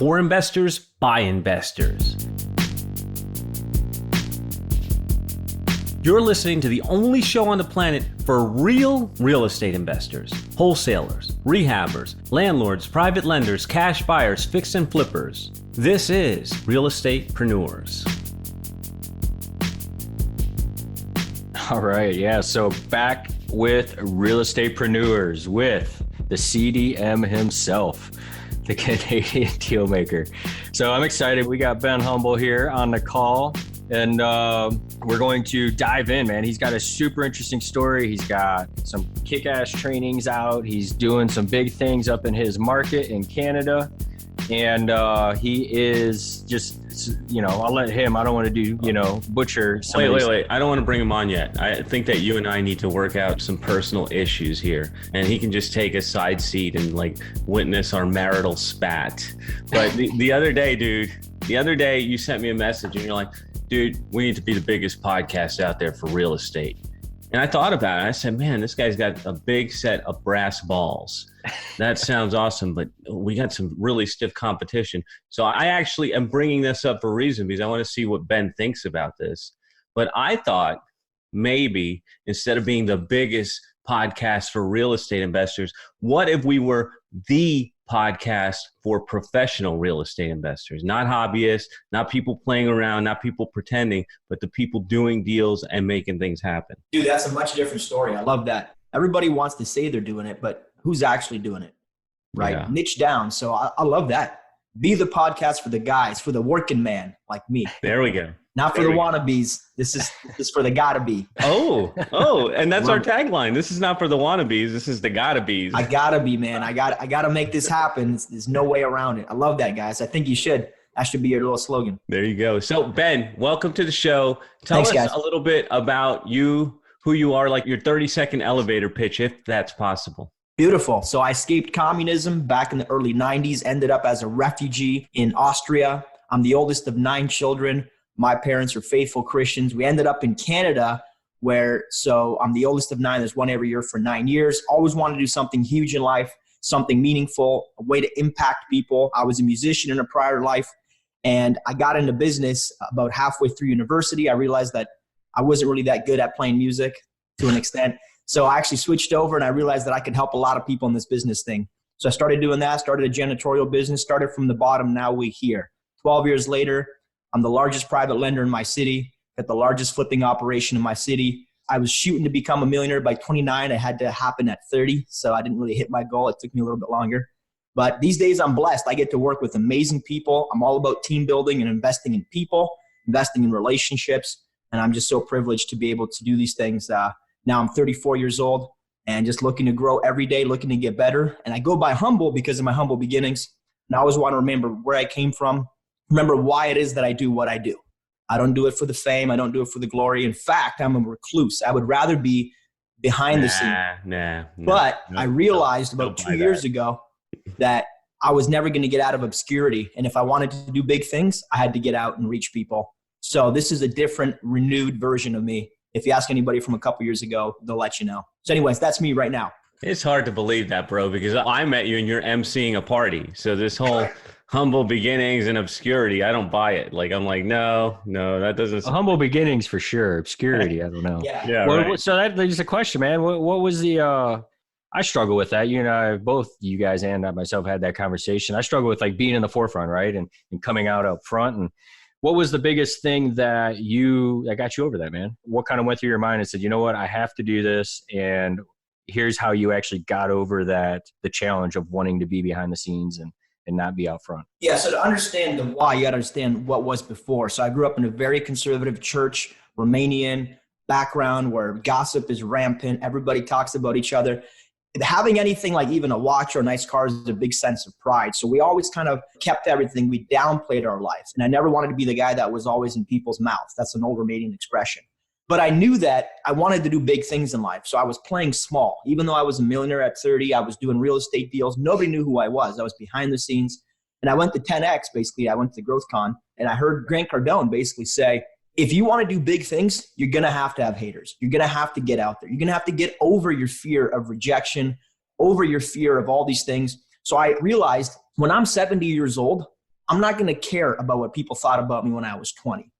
for investors by investors. You're listening to the only show on the planet for real estate investors, wholesalers, rehabbers, landlords, private lenders, cash buyers, fix and flippers. This is Estatepreneurs. All right, yeah, so back with Estatepreneurs with the CDM himself, the Canadian deal maker. So I'm excited. We got Ben Humble here on the call, and we're going to dive in, man. He's got a super interesting story. He's got some kick-ass trainings out. He's doing some big things up in his market in Canada. And he is just, I'll let him, I don't want to do, butcher. Wait. I don't want to bring him on yet. I think that you and I need to work out some personal issues here. And he can just take a side seat and witness our marital spat. But the other day, you sent me a message and you're like, dude, we need to be the biggest podcast out there for real estate. And I thought about it. I said, man, this guy's got a big set of brass balls. That sounds awesome, but we got some really stiff competition. So I actually am bringing this up for a reason, because I want to see what Ben thinks about this. But I thought maybe instead of being the biggest podcast for real estate investors, what if we were the podcast for professional real estate investors, not hobbyists, not people playing around, not people pretending, but the people doing deals and making things happen. Dude, that's a much different story. I love that. Everybody wants to say they're doing it, but who's actually doing it? Right? Yeah. Niche down. So I love that. Be the podcast for the guys, for the working man like me. There we go. Not for the wannabes. This is for the gotta be. Oh, and that's our tagline. This is not for the wannabes. This is the gotta be's. I gotta be, man. I gotta make this happen. There's no way around it. I love that, guys. I think you should. That should be your little slogan. There you go. So Ben, welcome to the show. Thanks, us guys. A little bit about you, who you are, like your 30-second elevator pitch, if that's possible. Beautiful. So I escaped communism back in the early 90s, ended up as a refugee in Austria. I'm the oldest of 9 children. My parents are faithful Christians. We ended up in Canada so I'm the oldest of 9. There's one every year for 9 years. Always wanted to do something huge in life, something meaningful, a way to impact people. I was a musician in a prior life, and I got into business about halfway through university. I realized that I wasn't really that good at playing music to an extent. So I actually switched over, and I realized that I could help a lot of people in this business thing. So I started doing that, started a janitorial business, started from the bottom. Now we're here. 12 years later, I'm the largest private lender in my city, got the largest flipping operation in my city. I was shooting to become a millionaire by 29. It had to happen at 30, so I didn't really hit my goal. It took me a little bit longer. But these days I'm blessed. I get to work with amazing people. I'm all about team building and investing in people, investing in relationships, and I'm just so privileged to be able to do these things. Now I'm 34 years old and just looking to grow every day, looking to get better. And I go by humble because of my humble beginnings. And I always want to remember where I came from. Remember why it is that I do what I do. I don't do it for the fame. I don't do it for the glory. In fact, I'm a recluse. I would rather be behind the scenes. But I realized about 2 years ago that I was never going to get out of obscurity. And if I wanted to do big things, I had to get out and reach people. So this is a different, renewed version of me. If you ask anybody from a couple years ago, they'll let you know. So anyways, that's me right now. It's hard to believe that, bro, because I met you and you're emceeing a party. So this whole humble beginnings and obscurity, I don't buy it. I'm like, no, that doesn't. Humble beginnings for sure. Obscurity, I don't know. Yeah. Right. So there's a question, man. What was the? I struggle with that. Both you guys and I myself had that conversation. I struggle with being in the forefront, right, and coming out up front. And what was the biggest thing that got you over that, man? What kind of went through your mind and said, you know what, I have to do this, and here's how you actually got over the challenge of wanting to be behind the scenes and not be out front? Yeah, so to understand the why, you got to understand what was before. So I grew up in a very conservative church, Romanian background where gossip is rampant. Everybody talks about each other. Having anything like even a watch or a nice car is a big sense of pride. So we always kind of kept everything. We downplayed our lives. And I never wanted to be the guy that was always in people's mouths. That's an old Romanian expression. But I knew that I wanted to do big things in life. So I was playing small. Even though I was a millionaire at 30, I was doing real estate deals. Nobody knew who I was. I was behind the scenes. And I went to 10X, basically. I went to GrowthCon. And I heard Grant Cardone basically say, if you want to do big things, you're going to have haters. You're going to have to get out there. You're going to have to get over your fear of rejection, over your fear of all these things. So I realized when I'm 70 years old, I'm not going to care about what people thought about me when I was 20.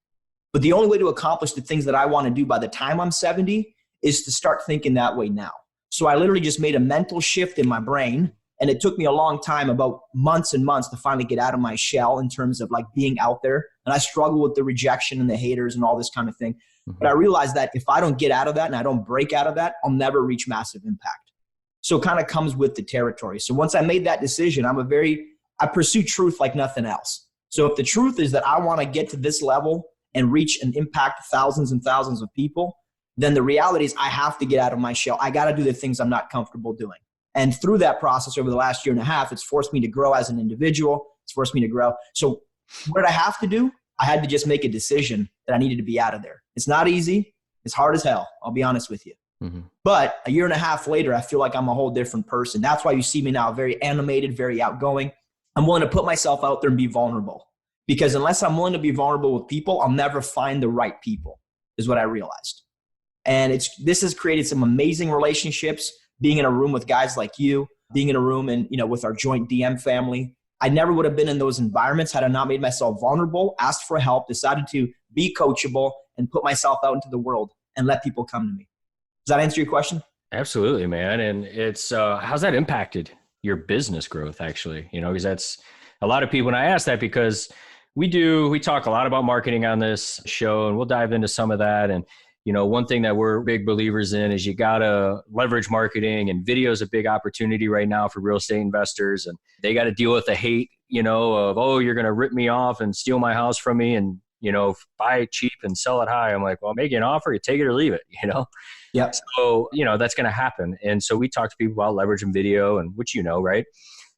But the only way to accomplish the things that I want to do by the time I'm 70 is to start thinking that way now. So I literally just made a mental shift in my brain. And it took me a long time, about months and months, to finally get out of my shell in terms of like being out there. And I struggle with the rejection and the haters and all this kind of thing. But I realized that if I don't get out of that and I don't break out of that, I'll never reach massive impact. So it kind of comes with the territory. So once I made that decision, I pursue truth like nothing else. So if the truth is that I want to get to this level and reach and impact thousands and thousands of people, then the reality is I have to get out of my shell. I got to do the things I'm not comfortable doing. And through that process over the last year and a half, it's forced me to grow as an individual. It's forced me to grow. So what did I have to do? I had to just make a decision that I needed to be out of there. It's not easy. It's hard as hell. I'll be honest with you. But a year and a half later, I feel like I'm a whole different person. That's why you see me now very animated, very outgoing. I'm willing to put myself out there and be vulnerable. Because unless I'm willing to be vulnerable with people, I'll never find the right people, is what I realized. And this has created some amazing relationships. Being in a room with guys like you, being in a room and, with our joint DM family. I never would have been in those environments had I not made myself vulnerable, asked for help, decided to be coachable, and put myself out into the world and let people come to me. Does that answer your question? Absolutely, man. And it's, how's that impacted your business growth actually? Because that's a lot of people, and I ask that because we talk a lot about marketing on this show, and we'll dive into some of that. And one thing that we're big believers in is you got to leverage marketing, and video is a big opportunity right now for real estate investors. And they got to deal with the hate, of, oh, you're going to rip me off and steal my house from me and, buy it cheap and sell it high. I'm like, well, make an offer, you take it or leave it, Yeah. So, that's going to happen. And so we talk to people about leveraging video, and which, right?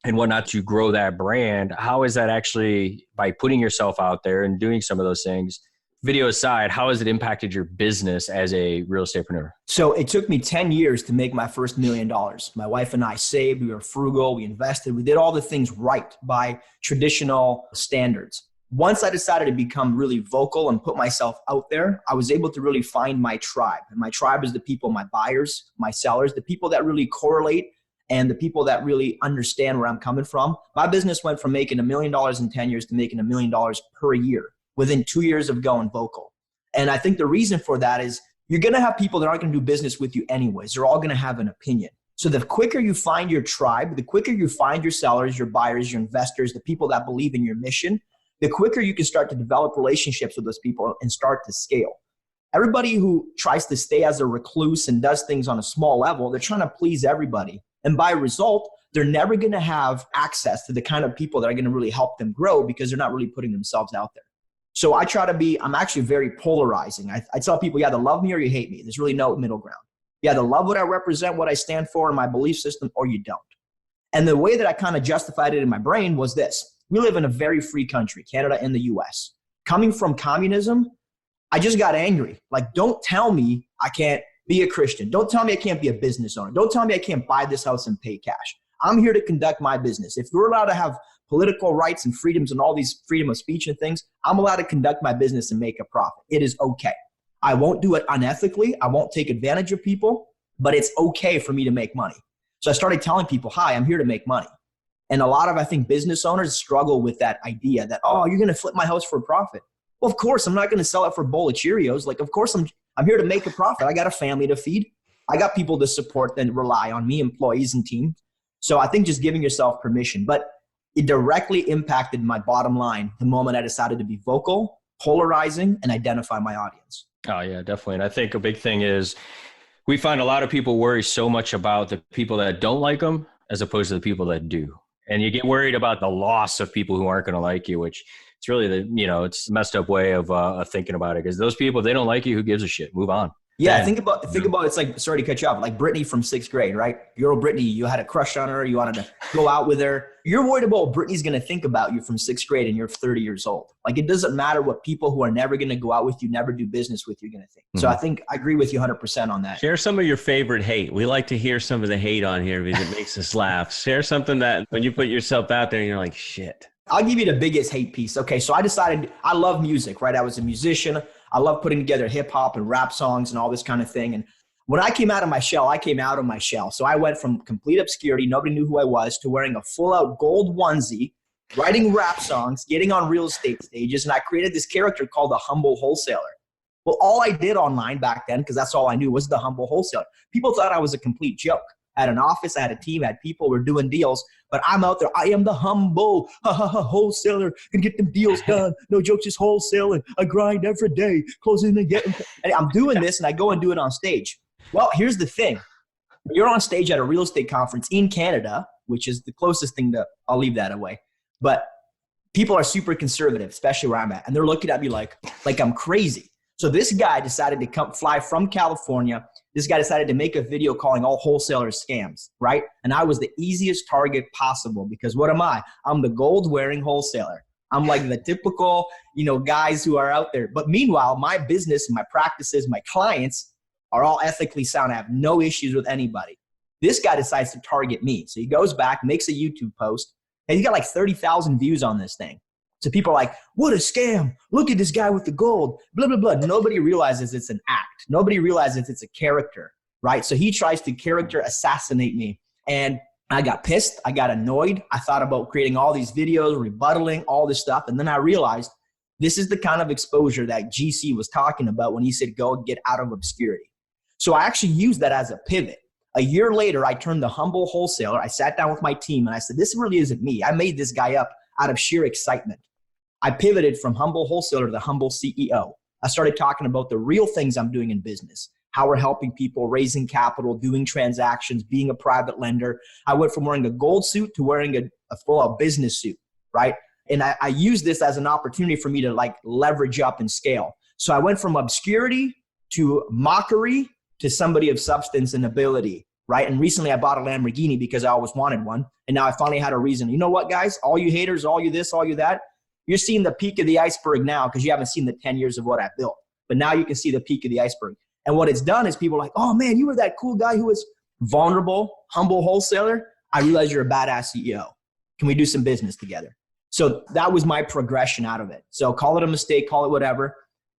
And whatnot, to grow that brand. How is that actually, by putting yourself out there and doing some of those things, video aside, how has it impacted your business as a real estateepreneur? So it took me 10 years to make my first $1 million. My wife and I saved, we were frugal, we invested, we did all the things right by traditional standards. Once I decided to become really vocal and put myself out there, I was able to really find my tribe. And my tribe is the people, my buyers, my sellers, the people that really correlate and the people that really understand where I'm coming from. My business went from making $1 million in 10 years to making $1 million per year within 2 years of going vocal. And I think the reason for that is you're going to have people that aren't going to do business with you anyways. They're all going to have an opinion. So the quicker you find your tribe, the quicker you find your sellers, your buyers, your investors, the people that believe in your mission, the quicker you can start to develop relationships with those people and start to scale. Everybody who tries to stay as a recluse and does things on a small level, they're trying to please everybody. And by result, they're never going to have access to the kind of people that are going to really help them grow because they're not really putting themselves out there. So I try to I'm actually very polarizing. I tell people, you either love me or you hate me. There's really no middle ground. You either love what I represent, what I stand for, and my belief system, or you don't. And the way that I kind of justified it in my brain was this. We live in a very free country, Canada and the US. Coming from communism, I just got angry. Like, don't tell me I can't be a Christian. Don't tell me I can't be a business owner. Don't tell me I can't buy this house and pay cash. I'm here to conduct my business. If you're allowed to have political rights and freedoms and all these freedom of speech and things, I'm allowed to conduct my business and make a profit. It is okay. I won't do it unethically. I won't take advantage of people, but it's okay for me to make money. So I started telling people, hi, I'm here to make money. And a lot of, I think, business owners struggle with that idea that, oh, you're going to flip my house for a profit. Well, of course, I'm not going to sell it for a bowl of Cheerios. Like, of course, I'm here to make a profit. I got a family to feed. I got people to support and rely on me, employees and team. So I think just giving yourself permission. But it directly impacted my bottom line the moment I decided to be vocal, polarizing, and identify my audience. Oh, yeah, definitely. And I think a big thing is we find a lot of people worry so much about the people that don't like them as opposed to the people that do. And you get worried about the loss of people who aren't going to like you, which it's really it's a messed up way of thinking about it. Because those people, they don't like you, who gives a shit? Move on. Yeah, think about it's like, sorry to cut you off, like Brittany from 6th grade, right? You're Brittany, you had a crush on her, you wanted to go out with her. You're worried about what Brittany's going to think about you from 6th grade and you're 30 years old. Like, it doesn't matter what people who are never going to go out with you, never do business with you, are going to think. So I think I agree with you 100% on that. Share some of your favorite hate. We like to hear some of the hate on here because it makes us laugh. Share something that when you put yourself out there and you're like, shit. I'll give you the biggest hate piece. Okay, so I decided I love music, right? I was a musician. I love putting together hip hop and rap songs and all this kind of thing. And when I came out of my shell, I came out of my shell. So I went from complete obscurity, nobody knew who I was, to wearing a full out gold onesie writing rap songs, getting on real estate stages, and I created this character called the humble wholesaler. Well, all I did online back then, because that's all I knew, was the humble wholesaler. People thought I was a complete joke. I had an office, I had a team, I had people, we're doing deals, but I'm out there. I am the humble wholesaler, can get them deals done. No joke, just wholesaling. I grind every day, closing and getting. And I'm doing this, and I go and do it on stage. Well, here's the thing. You're on stage at a real estate conference in Canada, which is the closest thing to, I'll leave that away. But people are super conservative, especially where I'm at. And they're looking at me like I'm crazy. So this guy decided to fly from California. This guy decided to make a video calling all wholesalers scams, right? And I was the easiest target possible because what am I? I'm the gold wearing wholesaler. I'm like the typical, guys who are out there. But meanwhile, my business, my practices, my clients are all ethically sound. I have no issues with anybody. This guy decides to target me. So he goes back, makes a YouTube post, and he got like 30,000 views on this thing. So people are like, what a scam. Look at this guy with the gold, blah, blah, blah. Nobody realizes it's an act. Nobody realizes it's a character, right? So he tries to character assassinate me. And I got pissed. I got annoyed. I thought about creating all these videos, rebuttaling all this stuff. And then I realized this is the kind of exposure that GC was talking about when he said, go get out of obscurity. So I actually used that as a pivot. A year later, I turned the humble wholesaler. I sat down with my team and I said, this really isn't me. I made this guy up out of sheer excitement. I pivoted from humble wholesaler to the humble CEO. I started talking about the real things I'm doing in business, how we're helping people, raising capital, doing transactions, being a private lender. I went from wearing a gold suit to wearing a full-out business suit, right? And I used this as an opportunity for me to leverage up and scale. So I went from obscurity to mockery to somebody of substance and ability, right? And recently I bought a Lamborghini because I always wanted one. And now I finally had a reason. You know what, guys? All you haters, all you this, all you that, you're seeing the peak of the iceberg now because you haven't seen the 10 years of what I built. But now you can see the peak of the iceberg. And what it's done is people are like, oh man, you were that cool guy who was vulnerable, humble wholesaler. I realize you're a badass CEO. Can we do some business together? So that was my progression out of it. So call it a mistake, call it whatever.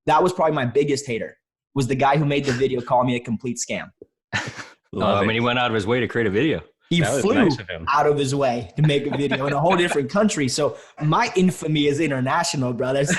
That was probably my biggest hater, was the guy who made the video calling me a complete scam. I mean, he went out of his way to create a video. He flew out of his way to make a video in a whole different country. So my infamy is international, brothers.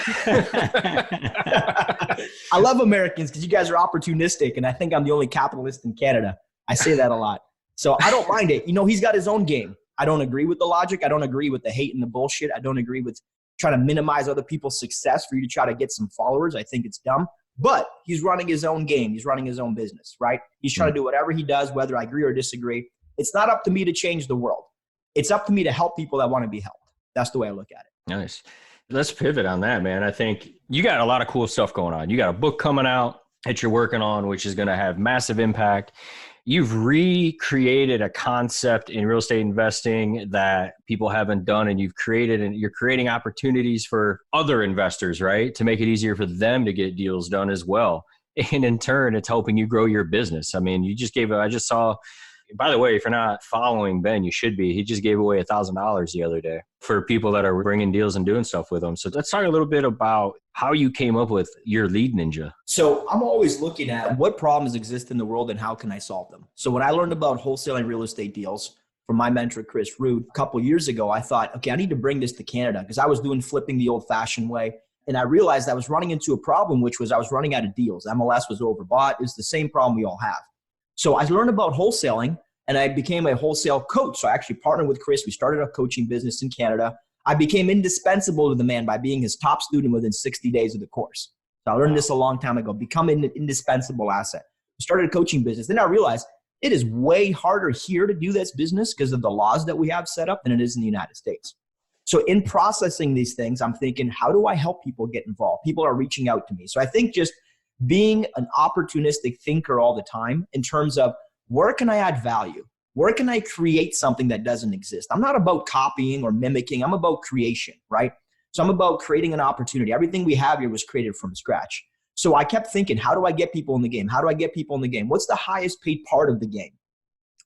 I love Americans because you guys are opportunistic, and I think I'm the only capitalist in Canada. I say that a lot. So I don't mind it. He's got his own game. I don't agree with the logic. I don't agree with the hate and the bullshit. I don't agree with trying to minimize other people's success for you to try to get some followers. I think it's dumb. But he's running his own game. He's running his own business, right? He's trying to do whatever he does, whether I agree or disagree. It's not up to me to change the world. It's up to me to help people that want to be helped. That's the way I look at it. Nice. Let's pivot on that, man. I think you got a lot of cool stuff going on. You got a book coming out that you're working on, which is going to have massive impact. You've recreated a concept in real estate investing that people haven't done, and you're creating opportunities for other investors, right? To make it easier for them to get deals done as well. And in turn, it's helping you grow your business. I mean, I just saw, by the way, if you're not following Ben, you should be. He just gave away $1,000 the other day for people that are bringing deals and doing stuff with them. So let's talk a little bit about how you came up with your lead ninja. So I'm always looking at what problems exist in the world and how can I solve them. So when I learned about wholesaling real estate deals from my mentor, Chris Rood, a couple of years ago, I thought, okay, I need to bring this to Canada because I was doing flipping the old fashioned way. And I realized I was running into a problem, which was I was running out of deals. MLS was overbought. It's the same problem we all have. So I learned about wholesaling and I became a wholesale coach. So I actually partnered with Chris. We started a coaching business in Canada. I became indispensable to the man by being his top student within 60 days of the course. So I learned this a long time ago, become an indispensable asset. I started a coaching business. Then I realized it is way harder here to do this business because of the laws that we have set up than it is in the United States. So in processing these things, I'm thinking, how do I help people get involved? People are reaching out to me. So I think just being an opportunistic thinker all the time in terms of where can I add value? Where can I create something that doesn't exist? I'm not about copying or mimicking. I'm about creation, right? So I'm about creating an opportunity. Everything we have here was created from scratch. So I kept thinking, how do I get people in the game? How do I get people in the game? What's the highest paid part of the game?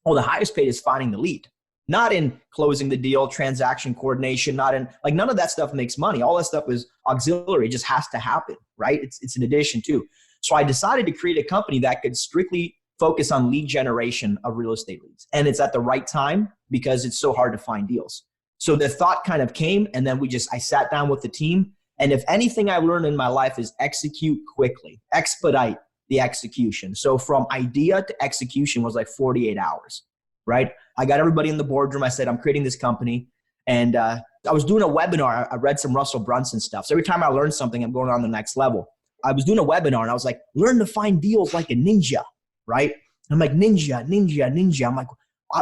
Well, the highest paid is finding the lead. Not in closing the deal, transaction coordination, not in, like, none of that stuff makes money. All that stuff is auxiliary. It just has to happen, right? It's an addition too. So I decided to create a company that could strictly focus on lead generation of real estate leads. And it's at the right time because it's so hard to find deals. So the thought kind of came, and then I sat down with the team. And if anything I learned in my life is execute quickly, expedite the execution. So from idea to execution was like 48 hours, right? I got everybody in the boardroom. I said, I'm creating this company. And I was doing a webinar. I read some Russell Brunson stuff. So every time I learn something, I'm going on the next level. I was doing a webinar and I was like, learn to find deals like a ninja, right? I'm like, ninja. I'm like,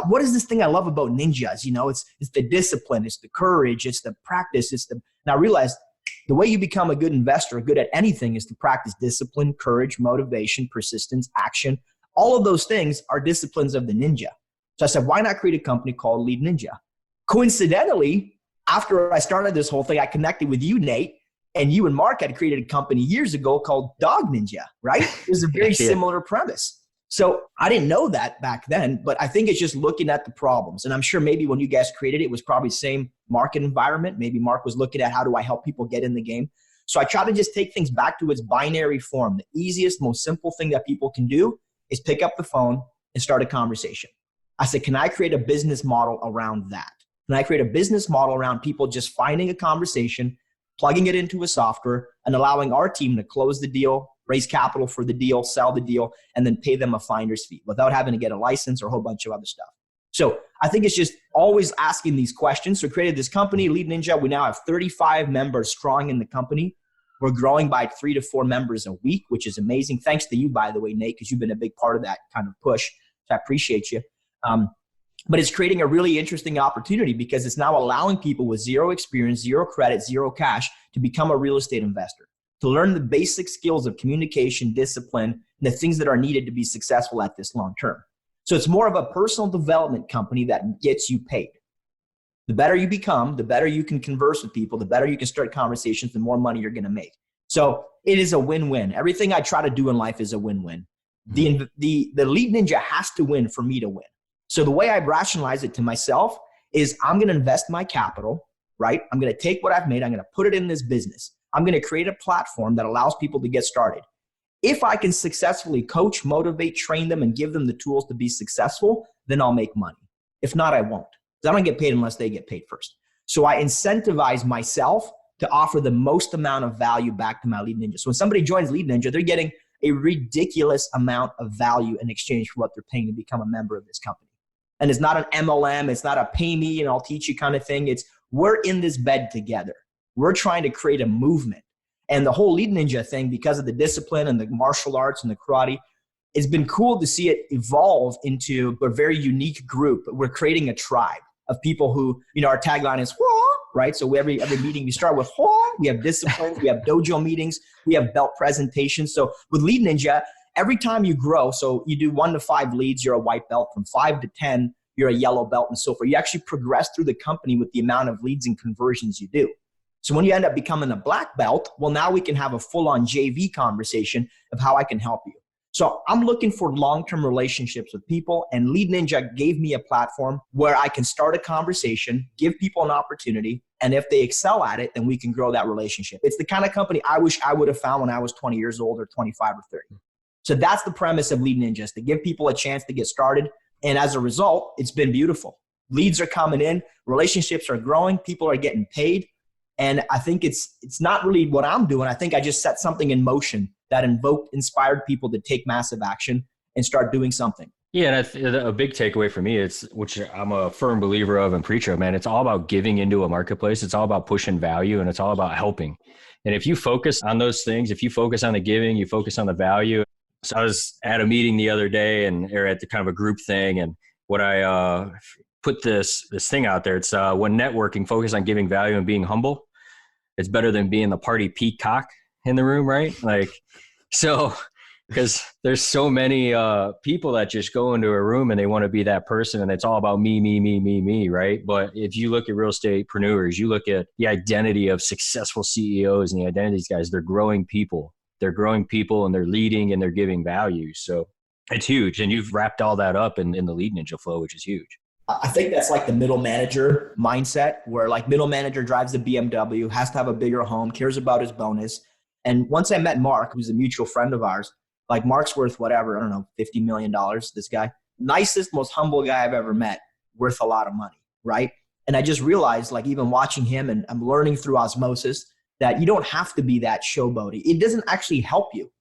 what is this thing I love about ninjas? You know, it's the discipline, it's the courage, it's the practice, and I realized the way you become a good investor, good at anything, is to practice discipline, courage, motivation, persistence, action. All of those things are disciplines of the ninja. So I said, why not create a company called Lead Ninja? Coincidentally, after I started this whole thing, I connected with you, Nate, and you and Mark had created a company years ago called Dog Ninja, right? It was a very similar premise. So I didn't know that back then, but I think it's just looking at the problems. And I'm sure maybe when you guys created it, it was probably the same market environment. Maybe Mark was looking at how do I help people get in the game. So I try to just take things back to its binary form. The easiest, most simple thing that people can do is pick up the phone and start a conversation. I said, can I create a business model around that? Can I create a business model around people just finding a conversation, plugging it into a software, and allowing our team to close the deal, raise capital for the deal, sell the deal, and then pay them a finder's fee without having to get a license or a whole bunch of other stuff. So I think it's just always asking these questions. So we created this company, Lead Ninja. We now have 35 members strong in the company. We're growing by 3 to 4 members a week, which is amazing. Thanks to you, by the way, Nate, because you've been a big part of that kind of push. So I appreciate you. But it's creating a really interesting opportunity because it's now allowing people with zero experience, zero credit, zero cash to become a real estate investor, to learn the basic skills of communication, discipline, and the things that are needed to be successful at this long term. So it's more of a personal development company that gets you paid. The better you become, the better you can converse with people, the better you can start conversations, the more money you're going to make. So it is a win-win. Everything I try to do in life is a win-win. The Lead Ninja has to win for me to win. So the way I rationalize it to myself is I'm going to invest my capital, right? I'm going to take what I've made. I'm going to put it in this business. I'm going to create a platform that allows people to get started. If I can successfully coach, motivate, train them, and give them the tools to be successful, then I'll make money. If not, I won't. Because I don't get paid unless they get paid first. So I incentivize myself to offer the most amount of value back to my Lead Ninja. So when somebody joins Lead Ninja, they're getting a ridiculous amount of value in exchange for what they're paying to become a member of this company. And it's not an MLM. It's not a pay me and I'll teach you kind of thing. It's we're in this bed together. We're trying to create a movement. And the whole Lead Ninja thing, because of the discipline and the martial arts and the karate, it's been cool to see it evolve into a very unique group. We're creating a tribe of people who, you know, our tagline is, Whoa, right? So every meeting we start with, Whoa. We have disciplines, we have dojo meetings, we have belt presentations. So with Lead Ninja, every time you grow, so you do 1 to 5 leads, you're a white belt. From 5 to 10, you're a yellow belt and so forth. You actually progress through the company with the amount of leads and conversions you do. So when you end up becoming a black belt, well, now we can have a full-on JV conversation of how I can help you. So I'm looking for long-term relationships with people, and Lead Ninja gave me a platform where I can start a conversation, give people an opportunity, and if they excel at it, then we can grow that relationship. It's the kind of company I wish I would have found when I was 20 years old or 25 or 30. So that's the premise of Lead Ninja, is to give people a chance to get started. And as a result, it's been beautiful. Leads are coming in, relationships are growing, people are getting paid. And I think it's not really what I'm doing. I think I just set something in motion that inspired people to take massive action and start doing something. Yeah, and a big takeaway for me is, which I'm a firm believer of and preacher of, man, it's all about giving into a marketplace. It's all about pushing value, and it's all about helping. And if you focus on those things, if you focus on the giving, you focus on the value. So I was at a meeting the other day or at the kind of a group thing. And what I put this thing out there, it's when networking, focus on giving value and being humble. It's better than being the party peacock in the room, right? Like, so, because there's so many people that just go into a room and they want to be that person, and it's all about me, right? But if you look at real estateepreneurs, you look at the identity of successful CEOs and the identity of these guys, they're growing people. They're growing people and they're leading and they're giving value. So it's huge. And you've wrapped all that up in the Lead Ninja flow, which is huge. I think that's like the middle manager mindset, where like middle manager drives the BMW, has to have a bigger home, cares about his bonus. And once I met Mark, who's a mutual friend of ours, like Mark's worth whatever, I don't know, $50 million, this guy, nicest, most humble guy I've ever met, worth a lot of money, right? And I just realized, like, even watching him, and I'm learning through osmosis, that you don't have to be that showboaty. It doesn't actually help you.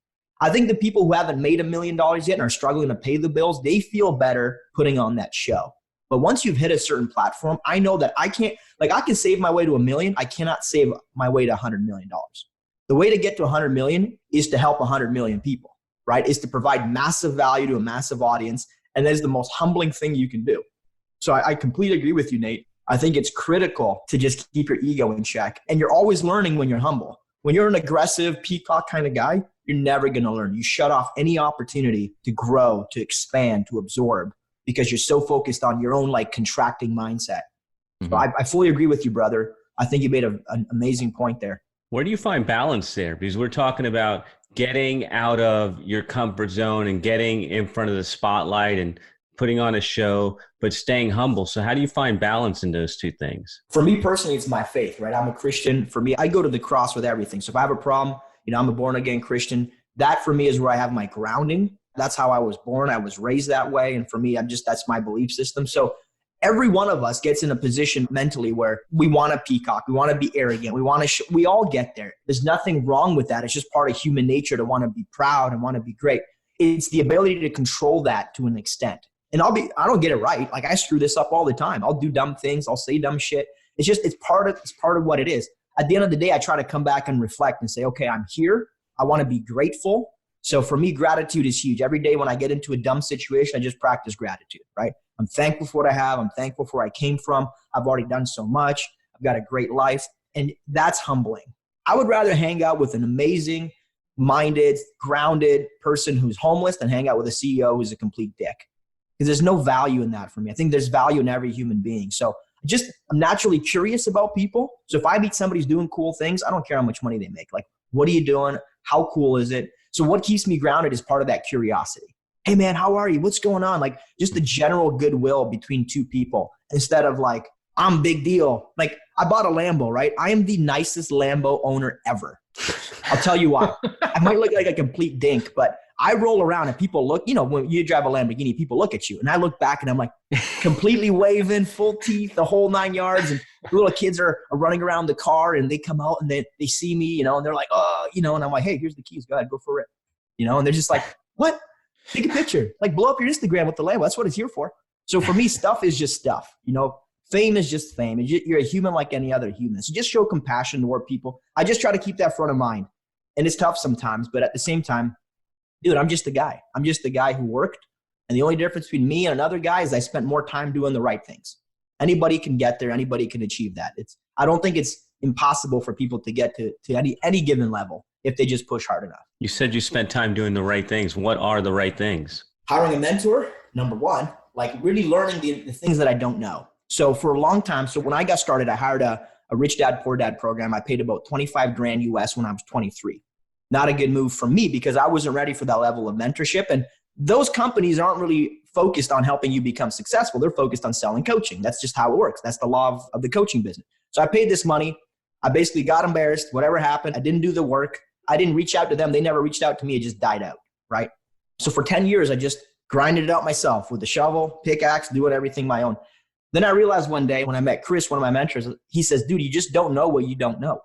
I think the people who haven't made $1 million yet and are struggling to pay the bills, they feel better putting on that show. But once you've hit a certain platform, I know that I can save my way to $1 million. I cannot save my way to $100 million. The way to get to 100 million is to help 100 million people, right? Is to provide massive value to a massive audience. And that is the most humbling thing you can do. So I completely agree with you, Nate. I think it's critical to just keep your ego in check. And you're always learning when you're humble. When you're an aggressive peacock kind of guy, you're never going to learn. You shut off any opportunity to grow, to expand, to absorb, because you're so focused on your own like contracting mindset. So I fully agree with you, brother. I think you made an amazing point there. Where do you find balance there? Because we're talking about getting out of your comfort zone and getting in front of the spotlight and putting on a show, but staying humble. So how do you find balance in those two things? For me personally, it's my faith, right? I'm a Christian. For me, I go to the cross with everything. So if I have a problem, I'm a born again Christian. That for me is where I have my grounding. That's how I was born. I was raised that way. And for me, that's my belief system. So every one of us gets in a position mentally where we want to peacock. We want to be arrogant. We all get there. There's nothing wrong with that. It's just part of human nature to want to be proud and want to be great. It's the ability to control that to an extent. And I don't get it right. Like I screw this up all the time. I'll do dumb things. I'll say dumb shit. It's part of what it is. At the end of the day, I try to come back and reflect and say, okay, I'm here. I want to be grateful. So for me, gratitude is huge. Every day when I get into a dumb situation, I just practice gratitude, right? I'm thankful for what I have. I'm thankful for where I came from. I've already done so much. I've got a great life. And that's humbling. I would rather hang out with an amazing, minded, grounded person who's homeless than hang out with a CEO who's a complete dick. Because there's no value in that for me. I think there's value in every human being. So I'm naturally curious about people. So if I meet somebody who's doing cool things, I don't care how much money they make. Like, what are you doing? How cool is it? So what keeps me grounded is part of that curiosity. Hey man, how are you? What's going on? Like just the general goodwill between two people instead of like, I'm big deal. Like I bought a Lambo, right? I am the nicest Lambo owner ever. I'll tell you why. I might look like a complete dink, but I roll around and people look, when you drive a Lamborghini, people look at you. And I look back and I'm like completely waving, full teeth, the whole 9 yards. And the little kids are running around the car and they come out and they see me, and they're like, oh, and I'm like, hey, here's the keys. Go ahead, go for it. And they're just like, what? Take a picture. Like blow up your Instagram with the Lambo. That's what it's here for. So for me, stuff is just stuff. Fame is just fame. You're a human like any other human. So just show compassion toward people. I just try to keep that front of mind. And it's tough sometimes, but at the same time, dude, I'm just a guy. I'm just the guy who worked. And the only difference between me and another guy is I spent more time doing the right things. Anybody can get there. Anybody can achieve that. I don't think it's impossible for people to get to any given level if they just push hard enough. You said you spent time doing the right things. What are the right things? Hiring a mentor, number one, like really learning the things that I don't know. So for a long time, so when I got started, I hired a Rich Dad, Poor Dad program. I paid about $25,000 US when I was 23. Not a good move for me because I wasn't ready for that level of mentorship. And those companies aren't really focused on helping you become successful. They're focused on selling coaching. That's just how it works. That's the law of the coaching business. So I paid this money. I basically got embarrassed. Whatever happened, I didn't do the work. I didn't reach out to them. They never reached out to me. It just died out, right? So for 10 years, I just grinded it out myself with a shovel, pickaxe, doing everything my own. Then I realized one day when I met Chris, one of my mentors, he says, dude, you just don't know what you don't know.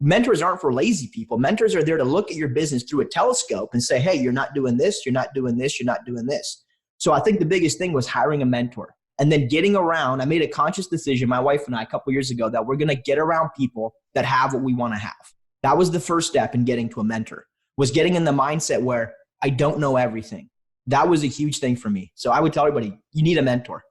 Mentors aren't for lazy people. Mentors are there to look at your business through a telescope and say, hey, you're not doing this, you're not doing this, you're not doing this. So I think the biggest thing was hiring a mentor and then getting around. I made a conscious decision, my wife and I, a couple of years ago, that we're going to get around people that have what we want to have. That was the first step in getting to a mentor, was getting in the mindset where I don't know everything. That was a huge thing for me. So I would tell everybody, you need a mentor.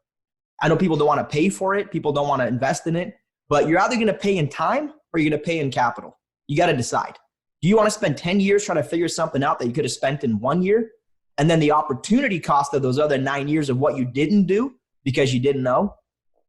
I know people don't want to pay for it. People don't want to invest in it, but you're either going to pay in time or you're going to pay in capital. You got to decide. Do you want to spend 10 years trying to figure something out that you could have spent in 1 year? And then the opportunity cost of those other 9 years of what you didn't do because you didn't know.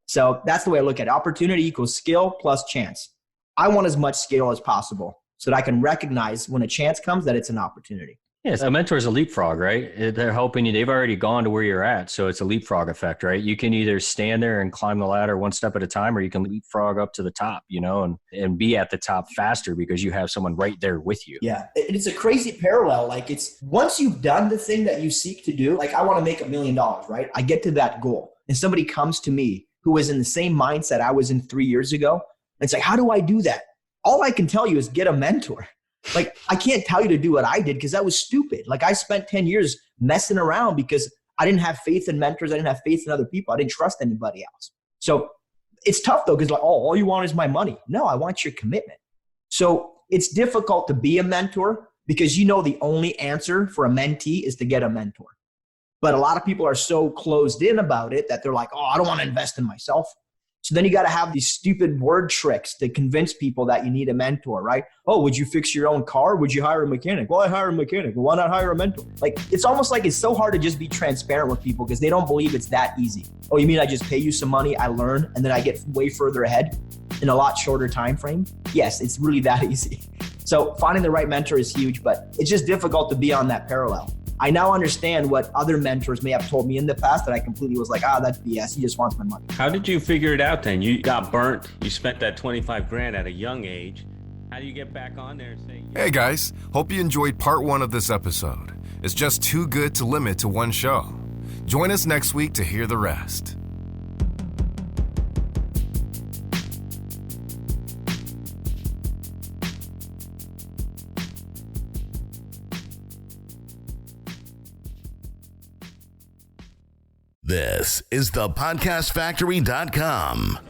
So that's the way I look at it. Opportunity equals skill plus chance. I want as much skill as possible so that I can recognize when a chance comes that it's an opportunity. Yes, a mentor is a leapfrog, right? They're helping you. They've already gone to where you're at. So it's a leapfrog effect, right? You can either stand there and climb the ladder one step at a time, or you can leapfrog up to the top, and be at the top faster because you have someone right there with you. Yeah. It's a crazy parallel. Like it's once you've done the thing that you seek to do, like I want to make $1 million, right? I get to that goal and somebody comes to me who was in the same mindset I was in 3 years ago. And it's like, how do I do that? All I can tell you is get a mentor. Like, I can't tell you to do what I did because that was stupid. Like, I spent 10 years messing around because I didn't have faith in mentors. I didn't have faith in other people. I didn't trust anybody else. So it's tough though, because like, oh, all you want is my money. No, I want your commitment. So it's difficult to be a mentor because you know the only answer for a mentee is to get a mentor. But a lot of people are so closed in about it that they're like, oh, I don't want to invest in myself. So then you got to have these stupid word tricks to convince people that you need a mentor, right? Oh, would you fix your own car? Would you hire a mechanic? Well, I hire a mechanic. Well, why not hire a mentor? Like, it's almost like it's so hard to just be transparent with people because they don't believe it's that easy. Oh, you mean I just pay you some money, I learn, and then I get way further ahead in a lot shorter time frame? Yes, it's really that easy. So finding the right mentor is huge, but it's just difficult to be on that parallel. I now understand what other mentors may have told me in the past that I completely was like, that's BS. He just wants my money. How did you figure it out then? You got burnt. You spent that 25 grand at a young age. How do you get back on there and say, Hey guys, hope you enjoyed part 1 of this episode. It's just too good to limit to one show. Join us next week to hear the rest. This is the podcastfactory.com.